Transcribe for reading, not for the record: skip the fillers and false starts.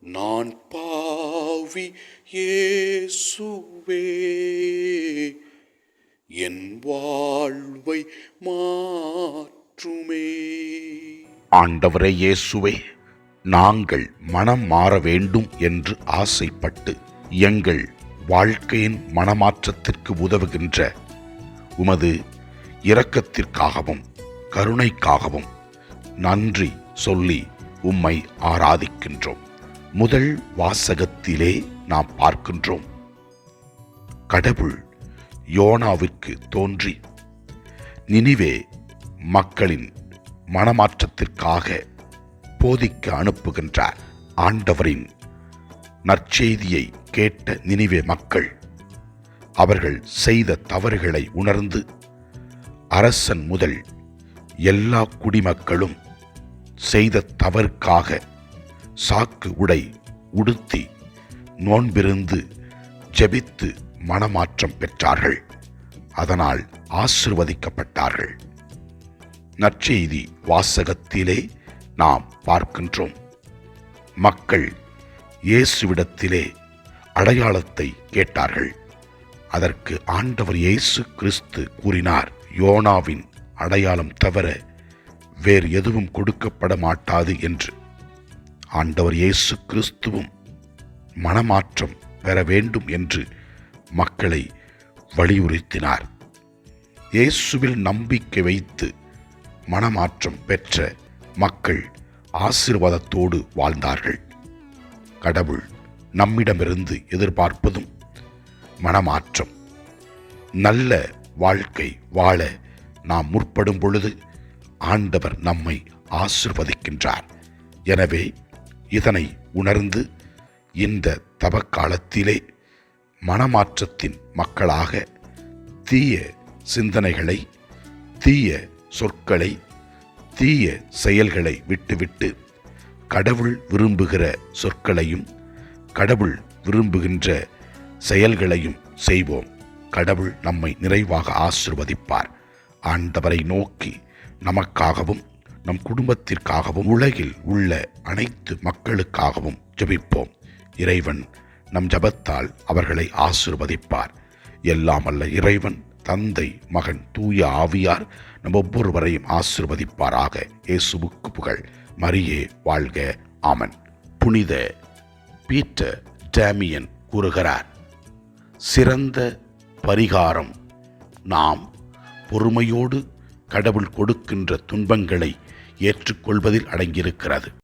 நான் பாவி இயேசுவே, என் வாழ்வை மாற்றுமே. ஆண்டவரே இயேசுவே, நாங்கள் மனம் மாற வேண்டும் என்று ஆசைப்பட்டு எங்கள் வாழ்க்கையின் மனமாற்றத்திற்கு உதவுகின்ற உமது இரக்கத்திற்காகவும் கருணைக்காகவும் நன்றி சொல்லி உம்மை ஆராதிக்கின்றோம். முதல் வாசகத்திலே நாம் பார்க்கின்றோம், கடவுள் யோனாவிற்கு தோன்றி நினிவே மக்களின் மனமாற்றத்திற்காக போதிக்க அனுப்புகின்றார். ஆண்டவரின் நற்செய்தியை கேட்ட நினிவே மக்கள் அவர்கள் செய்த தவறுகளை உணர்ந்து அரசன் முதல் எல்லா குடிமக்களும் செய்த தவறுக்காக சாக்கு உடை உடுத்தி நோன்பிருந்து ஜெபித்து மனமாற்றம் பெற்றார்கள். அதனால் ஆசீர்வதிக்கப்பட்டார்கள். நற்செய்தி வாசகத்திலே நாம் பார்க்கின்றோம், மக்கள் இயேசுவிடத்திலே அடையாளத்தை கேட்டார்கள். அதற்கு ஆண்டவர் இயேசு கிறிஸ்து கூறினார், யோனாவின் அடையாளம் தவிர வேறு எதுவும் கொடுக்கப்பட மாட்டாது என்று. ஆண்டவர் இயேசு கிறிஸ்துவும் மனமாற்றம் பெற வேண்டும் என்று மக்களை வலியுறுத்தினார். இயேசுவில் நம்பிக்கை வைத்து மனமாற்றம் பெற்ற மக்கள் ஆசீர்வாதத்தோடு வாழ்ந்தார்கள். கடவுள் நம்மிடமிருந்து எதிர்பார்ப்பதும் மனமாற்றம். நல்ல வாழ்க்கை வாழ நாம் முற்படும் பொழுது ஆண்டவர் நம்மை ஆசீர்வதிக்கின்றார். எனவே இதனை உணர்ந்து இந்த தவக்காலத்திலே மனமாற்றத்தின் மக்களாக தீய சிந்தனைகளை, தீய சொற்களை, தீய செயல்களை விட்டுவிட்டு கடவுள் விரும்புகிற சொற்களையும் கடவுள் விரும்புகின்ற செயல்களையும் செய்வோம். கடவுள் நம்மை நிறைவாக ஆசீர்வதிப்பார். ஆண்டவரை நோக்கி நமக்காகவும் நம் குடும்பத்திற்காகவும் உலகில் உள்ள அனைத்து மக்களுக்காகவும் ஜெபிப்போம். இறைவன் நம் ஜெபத்தால் அவர்களை ஆசீர்வதிப்பார். எல்லாம் அல்ல இறைவன், தந்தை, மகன், தூய ஆவியார் நம் ஒவ்வொருவரையும் ஆசீர்வதிப்பாராக. இயேசுவுக்கு புகழ். மரியே வாழ்க. ஆமன். புனித பீட்டர் டேமியன் கூறுகிறார், சிறந்த பரிகாரம் நாம் பொறுமையோடு கடவுள் கொடுக்கின்ற துன்பங்களை ஏற்றுக்கொள்வதில் அடங்கியிருக்கிறது.